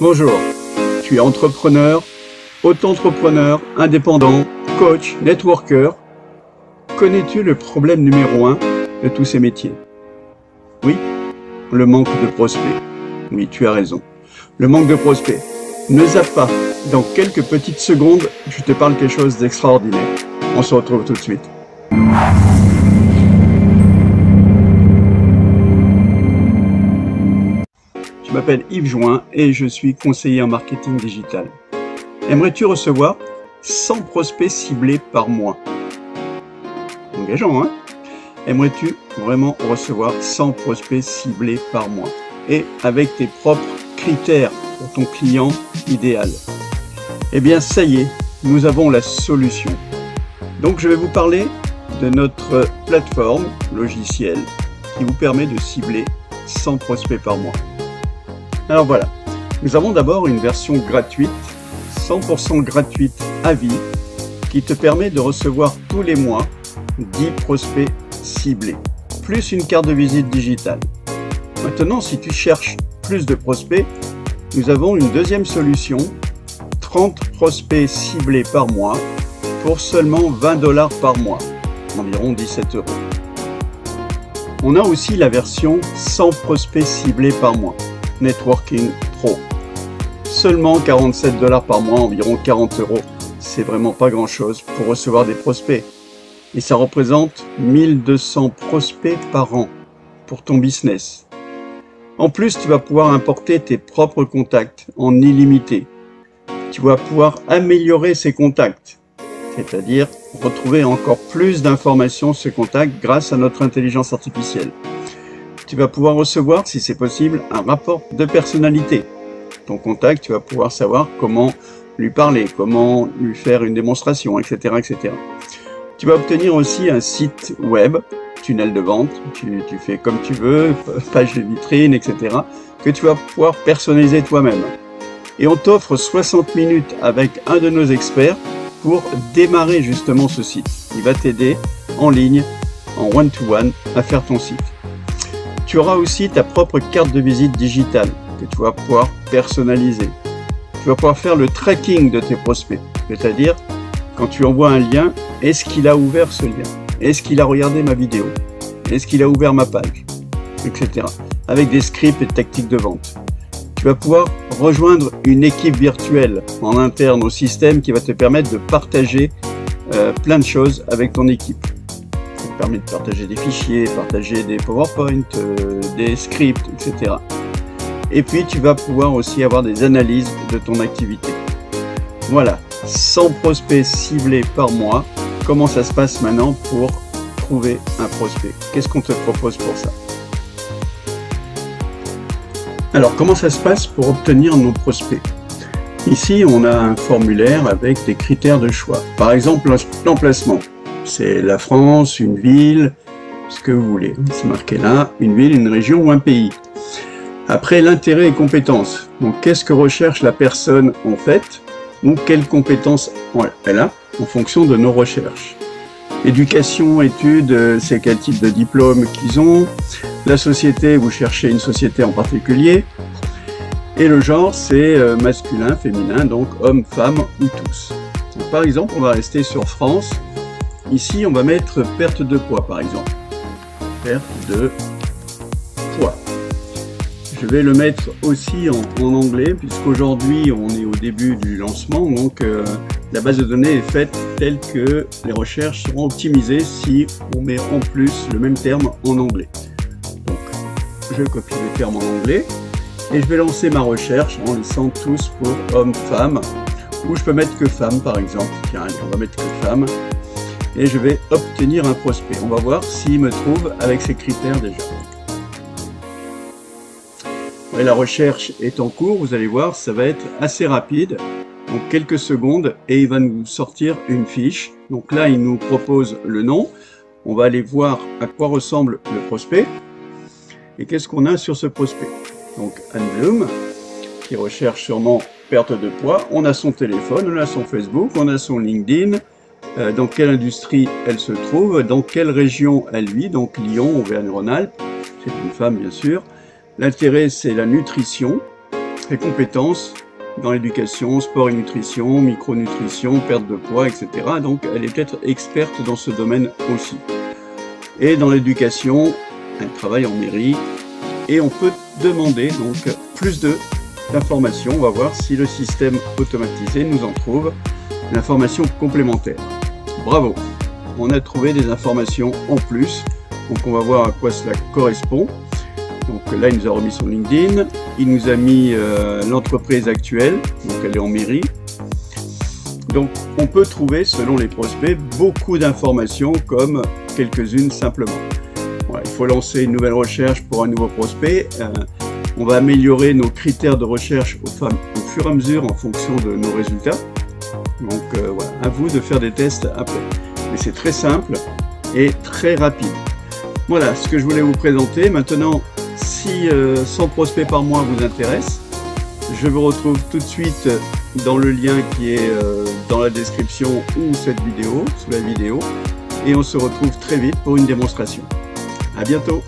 Bonjour, tu es entrepreneur, auto-entrepreneur, indépendant, coach, networker. Connais-tu le problème numéro 1 de tous ces métiers? Oui, le manque de prospects. Oui, tu as raison. Le manque de prospects. Ne zappe pas. Dans quelques petites secondes, je te parle quelque chose d'extraordinaire. On se retrouve tout de suite. Je m'appelle Yves Join et je suis conseiller en marketing digital. Aimerais-tu recevoir 100 prospects ciblés par mois? Engageant, hein? Aimerais-tu vraiment recevoir 100 prospects ciblés par mois et avec tes propres critères pour ton client idéal? Eh bien, ça y est, nous avons la solution. Donc, je vais vous parler de notre plateforme logicielle qui vous permet de cibler 100 prospects par mois. Alors voilà, nous avons d'abord une version gratuite, 100% gratuite à vie, qui te permet de recevoir tous les mois 10 prospects ciblés, plus une carte de visite digitale. Maintenant, si tu cherches plus de prospects, nous avons une deuxième solution, 30 prospects ciblés par mois pour seulement 20 $ par mois, environ 17 €. On a aussi la version 100 prospects ciblés par mois, Networking Pro. Seulement 47 $ par mois, environ 40 €. C'est vraiment pas grand chose pour recevoir des prospects. Et ça représente 1200 prospects par an pour ton business. En plus, tu vas pouvoir importer tes propres contacts en illimité. Tu vas pouvoir améliorer ces contacts, c'est-à-dire retrouver encore plus d'informations sur ces contacts grâce à notre intelligence artificielle. Tu vas pouvoir recevoir, si c'est possible, un rapport de personnalité. Ton contact, tu vas pouvoir savoir comment lui parler, comment lui faire une démonstration, etc., etc. Tu vas obtenir aussi un site web, tunnel de vente, tu fais comme tu veux, page de vitrine, etc., que tu vas pouvoir personnaliser toi-même. Et on t'offre 60 minutes avec un de nos experts pour démarrer justement ce site. Il va t'aider en ligne, en one-to-one, à faire ton site. Tu auras aussi ta propre carte de visite digitale que tu vas pouvoir personnaliser. Tu vas pouvoir faire le tracking de tes prospects, c'est-à-dire quand tu envoies un lien, est-ce qu'il a ouvert ce lien? Est-ce qu'il a regardé ma vidéo? Est-ce qu'il a ouvert ma page? Etc. Avec des scripts et tactiques de vente. Tu vas pouvoir rejoindre une équipe virtuelle en interne au système qui va te permettre de partager plein de choses avec ton équipe. Ça te permet de partager des fichiers, partager des PowerPoint, des scripts, etc. Et puis tu vas pouvoir aussi avoir des analyses de ton activité. Voilà, 100 prospects ciblés par mois. Comment ça se passe maintenant pour trouver un prospect? Qu'est-ce qu'on te propose pour ça? Alors, comment ça se passe pour obtenir nos prospects? Ici, on a un formulaire avec des critères de choix. Par exemple, l'emplacement. C'est la France, une ville, ce que vous voulez. C'est marqué là, une ville, une région ou un pays. Après, l'intérêt et compétences. Donc, qu'est-ce que recherche la personne en fait? Ou quelles compétences elle a en fonction de nos recherches. Éducation, études, c'est quel type de diplôme qu'ils ont. La société, vous cherchez une société en particulier. Et le genre, c'est masculin, féminin, donc homme, femme ou tous. Donc, par exemple, on va rester sur France. Ici, on va mettre perte de poids, par exemple. Perte de poids. Je vais le mettre aussi en anglais, puisqu'aujourd'hui, on est au début du lancement. Donc, la base de données est faite telle que les recherches seront optimisées si on met en plus le même terme en anglais. Donc, je copie le terme en anglais et je vais lancer ma recherche en laissant tous pour homme, femme, ou je peux mettre que femme par exemple. Tiens, allez, on va mettre que femme et je vais obtenir un prospect. On va voir s'il me trouve avec ces critères déjà. Ouais, la recherche est en cours, vous allez voir, ça va être assez rapide. Donc quelques secondes et il va nous sortir une fiche. Donc là, il nous propose le nom. On va aller voir à quoi ressemble le prospect et qu'est-ce qu'on a sur ce prospect. Donc Anne Bloom qui recherche sûrement perte de poids. On a son téléphone, on a son Facebook, on a son LinkedIn. Dans quelle industrie elle se trouve, dans quelle région elle vit, donc Lyon, Auvergne-Rhône-Alpes. C'est une femme bien sûr. L'intérêt, c'est la nutrition. ses compétences dans l'éducation, sport et nutrition, micronutrition, perte de poids, etc. Donc elle est peut-être experte dans ce domaine aussi. Et dans l'éducation, elle travaille en mairie et on peut demander donc plus d'informations. On va voir si le système automatisé nous en trouve l'information complémentaire. Bravo, on a trouvé des informations en plus. Donc on va voir à quoi cela correspond. Donc là, il nous a remis son LinkedIn, il nous a mis l'entreprise actuelle, donc elle est en mairie. Donc on peut trouver, selon les prospects, beaucoup d'informations comme quelques-unes simplement. Voilà, il faut lancer une nouvelle recherche pour un nouveau prospect. On va améliorer nos critères de recherche au fur et à mesure en fonction de nos résultats. Donc voilà, à vous de faire des tests après. Mais c'est très simple et très rapide. Voilà ce que je voulais vous présenter. Maintenant, si 100 prospects par mois vous intéresse, je vous retrouve tout de suite dans le lien qui est dans la description ou cette vidéo, sous la vidéo. Et on se retrouve très vite pour une démonstration. À bientôt!